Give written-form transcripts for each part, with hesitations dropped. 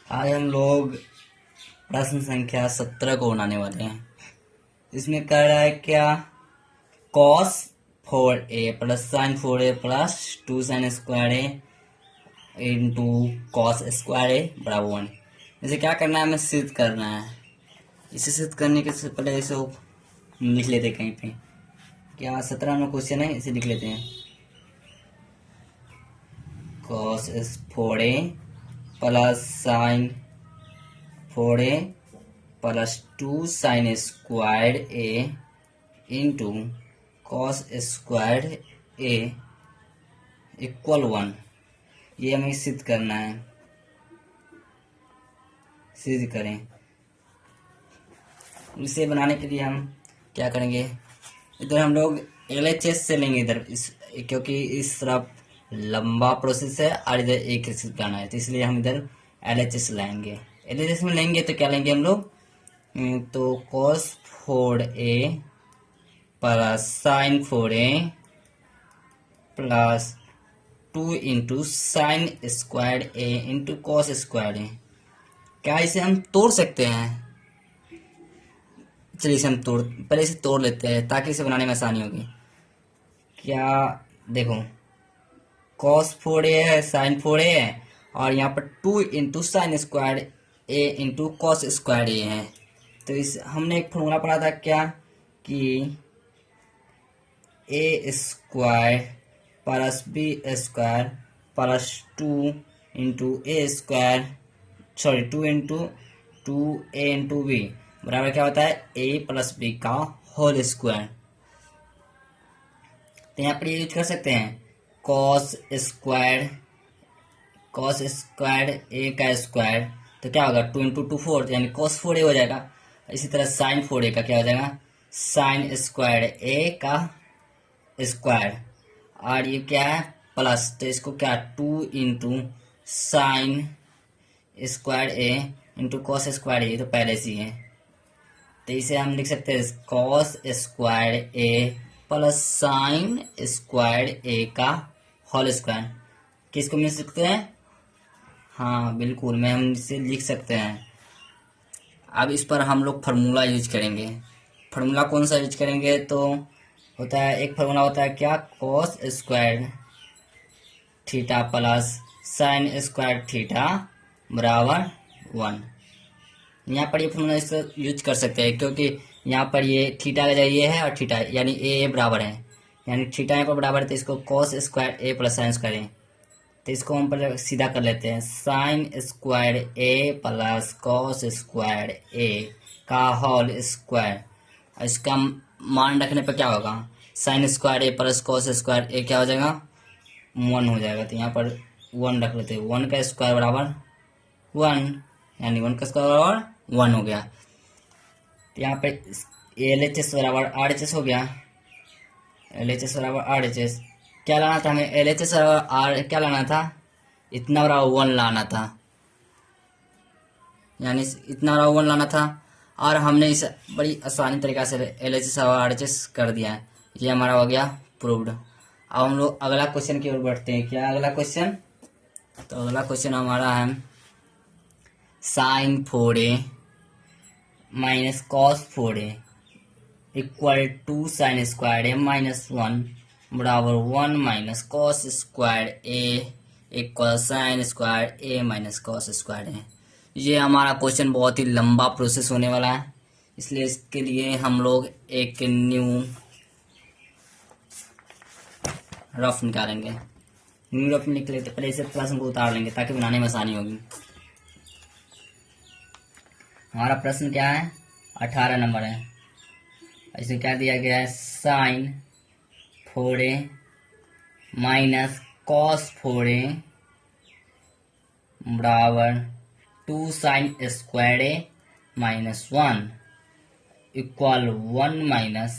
आज हम लोग प्रश्न संख्या 17 को बनाने वाले हैं। इसमें कह रहा है क्या, cos 4a plus sine 4a plus 2 sine square A into cos square A बराबर 1। इसे क्या करना है, हमें सिद्ध करना है। इसे सिद्ध करने के से पहले इसे लिख लेते हैं कहीं पे। क्या 17 नंबर क्वेश्चन है, इसे लिख लेते हैं। cos 4a plus sine 4a plus 2 sine square A into cos square A equal 1। ये हमें सिद्ध करना है। सिद्ध करें। इसे बनाने के लिए हम क्या करेंगे, इधर हम लोग LHS से लेंगे इधर क्योंकि इस तरफ लंबा प्रोसेस है और इधर एक बनाना है, तो इसलिए हम इधर LHS लाएंगे। LHS में लेंगे तो क्या लेंगे हम लोग, तो cos 4a plus sine 4a plus 2 into sine square A into cos square A. क्या इसे हम तोड़ सकते हैं? चलिए इसे हम पहले इसे तोड़ लेते हैं ताकि इसे बनाने में आसानी होगी। क्या देखो, cos 4a है, साइन 4a है और यहाँ पर 2 into sine square A into cos square ए है। तो इस हमने एक फॉर्मूला पढ़ा था क्या, कि A square plus B square plus 2 into A square 2 into 2a into B बराबर क्या होता है, a प्लस बी का होल स्क्वायर। तो यहाँ पर यूज कर सकते हैं कॉस स्क्वायर ए का स्क्वायर, तो क्या होगा 2 इंटू 2 4, यानी कॉस 4a हो जाएगा। इसी तरह साइन 4a का क्या हो जाएगा, साइन स्क्वायर ए का स्क्वायर, और ये क्या है प्लस, तो इसको क्या 2 into sine square A into cos square A, तो पहले से ही है। तो इसे हम लिख सकते हैं कॉस स्क्वायर ए प्लस साइन स्क्वायर ए का होल स्क्वायर। किसको मिल सकते हैं? हाँ बिल्कुल, मैं हम इसे लिख सकते हैं। अब इस पर हम लोग फार्मूला यूज करेंगे। फार्मूला कौन सा यूज करेंगे, तो होता है एक फार्मूला होता है क्या, cos square theta plus sine square theta बराबर 1। यहाँ पर ये फॉर्मूला इस यूज कर सकते हैं क्योंकि यहाँ पर ये थीटा का जगह ये है और थीटा यानी ए बराबर है, यानी थीटा यहाँ पर बराबर है, तो इसको cos square A plus sign square A, तो इसको हम पहले सीधा कर लेते हैं। साइन स्क्वायर ए प्लस कॉस स्क्वायर ए का होल स्क्वायर। इसका मान रखने पर क्या होगा, sign square A plus cos square A क्या हो जाएगा, 1 हो जाएगा। तो यहाँ पर 1 रख लेते हैं। 1 का स्क्वायर बराबर 1, यानी 1 का स्क्वायर बराबर 1 हो गया। तो यहाँ पे LHS बराबर RHS हो गया। LHS बराबर RHS क्या लाना था हमें, LHS बराबर R क्या लाना था, इतना बराबर 1 लाना था, यानी इतना बराबर 1 लाना था। और हमने इसे बड़ी आसानी तरीका से LHS और RHS कर दिया है। ये हमारा हो गया प्रूव्ड। अब हम लोग अगला क्वेश्चन की ओर बढ़ते हैं। क्या अगला क्वेश्चन, तो अगला क्वेश्चन हमारा है sine 4a minus cos 4a equal to sine square A minus 1 बराबर 1 minus cos square A equal sine square A minus cos square A. ये हमारा क्वेश्चन बहुत ही लंबा प्रोसेस होने वाला है, इसलिए इसके लिए हम लोग एक न्यू रफ निकालेंगे। न्यू रफ निकले तो पहले इसे प्रश्न को उतार लेंगे ताकि बनाने में आसानी होगी। हमारा प्रश्न क्या है, 18 नंबर है। इसे क्या दिया गया है, sine 4a minus cos 4a बराबर 2 sine square A minus 1 equal 1 minus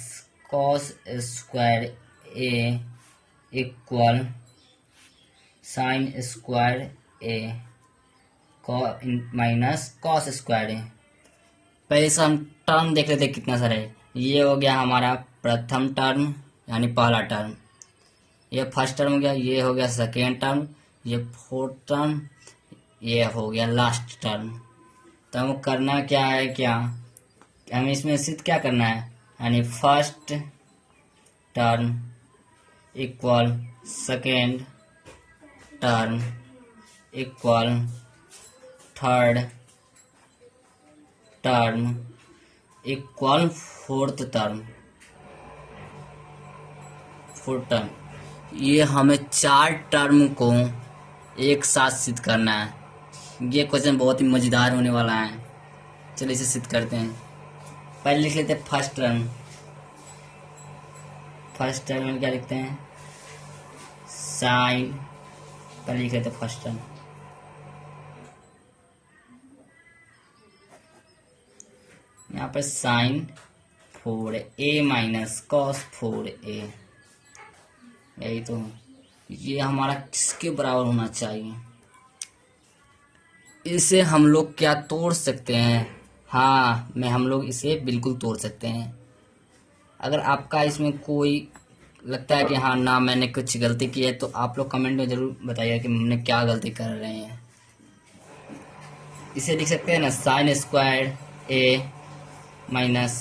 cos square A equal sine square A minus cos square A. पहले से हम टर्म देख लेते कितना सारा है। ये हो गया हमारा प्रथम टर्म यानी पहला टर्म, ये फर्स्ट टर्म हो गया, ये हो गया सेकेंड टर्म, ये फोर्थ टर्म, ये हो गया लास्ट टर्म। तो हमें करना क्या है, क्या हमें इसमें सिद्ध क्या करना है, यानी first term equal second term equal third term equal fourth term. ये हमें 4 टर्म को एक साथ सिद्ध करना है। ये क्वेश्चन बहुत ही मजेदार होने वाला है। चलिए इसे सिद्ध करते हैं। पहले लिख लेते हैं फर्स्ट टर्म। फर्स्ट टर्म में क्या लिखते हैं, साइन, पहले लिख लेते हैं फर्स्ट टर्म, यहाँ पर sign 4a minus cos 4a। यही तो, ये हमारा किसके बराबर होना चाहिए। इसे हम लोग क्या तोड़ सकते हैं, हाँ हम लोग इसे बिल्कुल तोड़ सकते हैं। अगर आपका इसमें कोई लगता है कि हाँ ना मैंने कुछ गलती की है, तो आप लोग कमेंट में ज़रूर बताइए कि हमने क्या गलती कर रहे हैं। इसे लिख सकते हैं ना, sine square A minus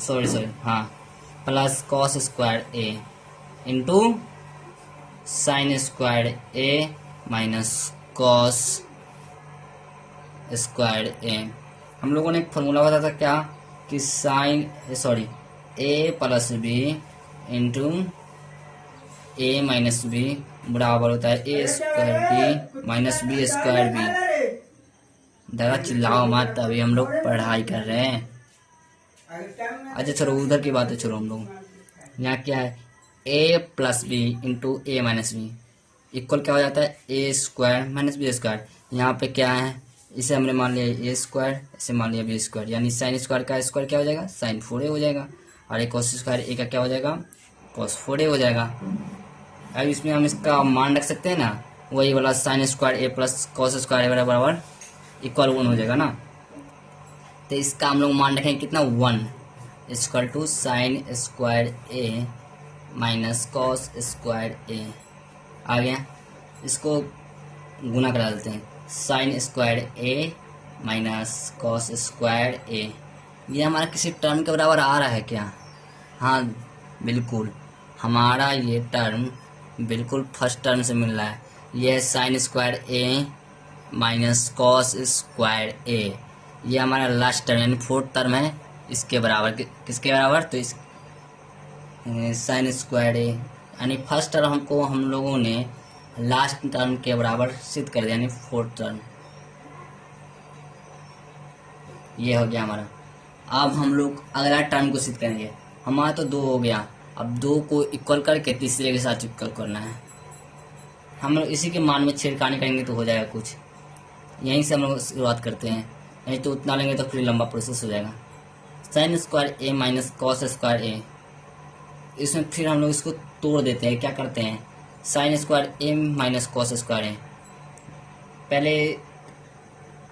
sorry हाँ plus cos square A into sine square A minus cos square A. हम लोगों ने एक फॉर्मूला बताया था क्या, कि sine A plus B into A minus B बराबर होता है A square B minus B square B. दादा चिल्लाओ मत, अभी हम लोग पढ़ाई कर रहे हैं। अच्छा चलो उधर की बात है, चलो हम लोग यहाँ क्या है, ए plus B into A minus B equal क्या हो जाता है, A square minus B square. यहाँ पे क्या है, इसे हमने मान लिया ए स्क्वायर, इसे मान लिया बी स्क्वायर, यानी साइन स्क्वायर का स्क्वायर क्या हो जाएगा, साइन 4a हो जाएगा, और एक कॉस स्क्वायर ए का क्या हो जाएगा, कॉस 4a हो जाएगा। अब इसमें हम इसका मान रख सकते हैं ना, वही वाला sign square A plus cos square A बराबर इक्वल 1 हो जाएगा ना। तो इसका हम लोग मान रखेंगे कितना, 1 equal to sine square A minus cos square A. आ गया, इसको गुना करा देते हैं, sine square A minus cos square A. ये हमारा किसी टर्म के बराबर आ रहा है क्या, हाँ बिल्कुल, हमारा ये टर्म बिल्कुल फर्स्ट टर्म से मिल रहा है। ये sign square A minus cos square A, ये हमारा लास्ट टर्म यानी फोर्थ टर्म है। इसके बराबर किसके बराबर, तो इस साइन स्क्वायर ए, यानी फर्स्ट टर्म हमको हम लोगों ने लास्ट टर्म के बराबर सिद्ध कर दिया, यानी फोर्थ टर्म। ये हो गया हमारा। अब हम लोग अगला टर्म को सिद्ध करेंगे। हमारा तो 2 हो गया, अब 2 को इक्वल करके तीसरे के साथ इक्वल करना है। हम लोग इसी के मान में छेड़खानी करेंगे तो हो जाएगा कुछ। यहीं से हम लोग शुरुआत करते हैं, नहीं तो उतना लेंगे तो फिर लंबा प्रोसेस हो जाएगा। Sine square A minus cos square ए, इसमें फिर हम लोग इसको तोड़ देते हैं। क्या करते हैं, sine square A minus cos square A, पहले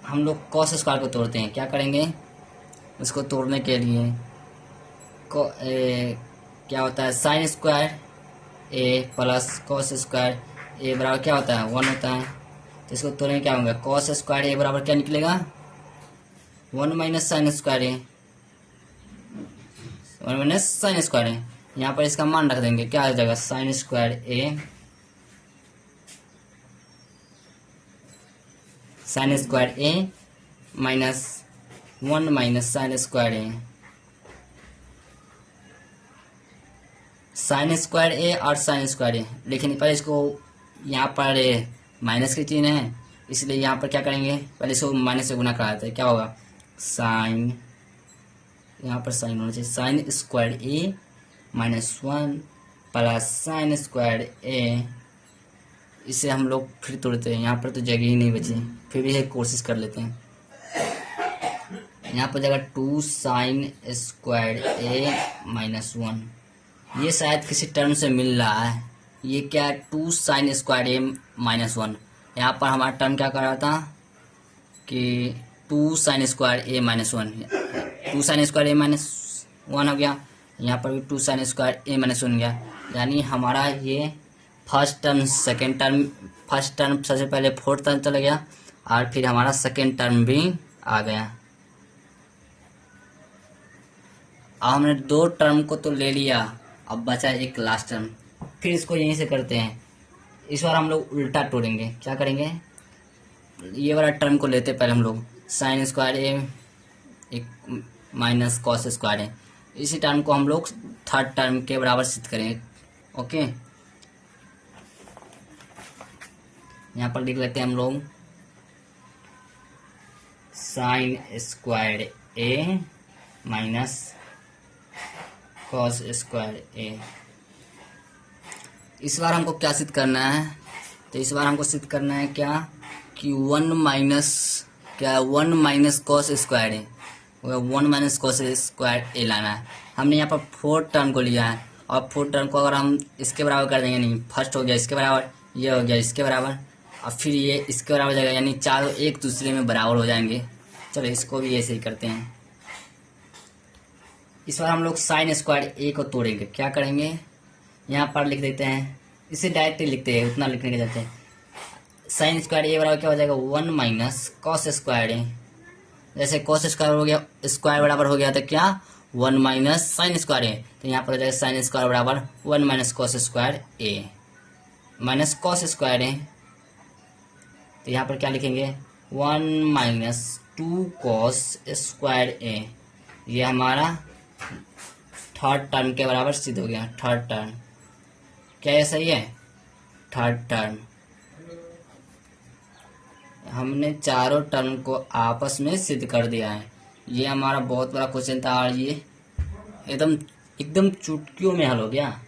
हम लोग कॉस स्क्वायर को तोड़ते हैं। क्या करेंगे, इसको तोड़ने के लिए क्या होता है, sign square A plus cos square A बराबर क्या होता है, 1 होता है। तो इसको तोड़ने क्या होगा, कॉस स्क्वायर ए बराबर क्या निकलेगा, 1 माइनस साइन स्क्वायर ए, 1 माइनस साइन स्क्वायर ए। यहाँ पर इसका मान रख देंगे, क्या हो जाएगा, sine square A sign square A minus 1 minus sine square A, sign square ए और साइन स्क्वायर ए। लेकिन पहले इसको यहाँ पर माइनस की चिन्ह है, इसलिए यहाँ पर क्या करेंगे, पहले इसको माइनस से गुना करा देते हैं। क्या होगा, साइन, यहाँ पर साइन होना चाहिए, sign square A minus 1 plus sign square ए। इसे हम लोग फिर तोड़ते हैं, यहाँ पर तो जगह ही नहीं बची, फिर भी एक कोशिश कर लेते हैं। यहाँ पर जगह 2 साइन स्क्वायर ए माइनस 1, ये शायद किसी टर्म से मिल रहा है। ये क्या है, 2 साइन स्क्वायर ए माइनस 1। यहाँ पर हमारा टर्म क्या कर रहा था कि 2 sine square A minus 1, 2 sine square A minus 1 हो गया। यहाँ पर भी 2 साइन स्क्वायर ए माइनस 1 गया, यानी हमारा ये first term second term, first term सबसे पहले फोर्थ टर्म चला गया और फिर हमारा सेकेंड टर्म भी आ गया। अब हमने दो टर्म को तो ले लिया, अब बचा एक लास्ट टर्म। फिर इसको यहीं से करते हैं, इस बार हम लोग उल्टा तोड़ेंगे। क्या करेंगे, ये वाला टर्म को लेते पहले हम लोग, साइन स्क्वायर ए एक माइनस कॉस स्क्वायर है, इसी टर्म को हम लोग थर्ड टर्म के बराबर सिद्ध करेंगे। ओके, यहाँ पर लिख लेते हैं हम लोग sign square A minus cos square ए। इस बार हमको क्या सिद्ध करना है, तो इस बार हमको सिद्ध करना है क्या कि वन माइनस कॉस स्क्वायर है, वन माइनस कॉस स्क्वायर ए लाना है। हमने यहाँ पर फोर्थ टर्म को लिया है और फोर्थ टर्म को अगर हम इसके बराबर कर देंगे, नहीं फर्स्ट हो गया इसके बराबर, ये हो गया इसके बराबर और फिर ये इसके बराबर हो जाएगा, यानी चारों एक दूसरे में बराबर हो जाएंगे। चलो इसको भी ऐसे ही करते हैं। इस बार हम लोग साइन स्क्वायर ए को तोड़ेंगे। क्या करेंगे, यहाँ पर लिख देते हैं, इसे डायरेक्टली लिखते हैं, उतना लिखने के जाते हैं। साइन स्क्वायर ए बराबर क्या हो जाएगा, वन माइनस कॉस स्क्वायर ए। जैसे कॉस स्क्वायर हो गया, स्क्वायर बराबर हो गया तो क्या one minus sine square A, तो यहाँ पर हो जाएगा साइन स्क्वायर बराबर one minus cos square A minus cos square A. तो यहाँ पर क्या लिखेंगे, one minus two cos square A. ये हमारा थर्ड टर्म के बराबर सिद्ध हो गया। थर्ड टर्म क्या ये सही है, थर्ड टर्म। हमने चारों टर्म को आपस में सिद्ध कर दिया है। ये हमारा बहुत बड़ा क्वेश्चन था और ये एकदम चुटकियों में हल हो गया।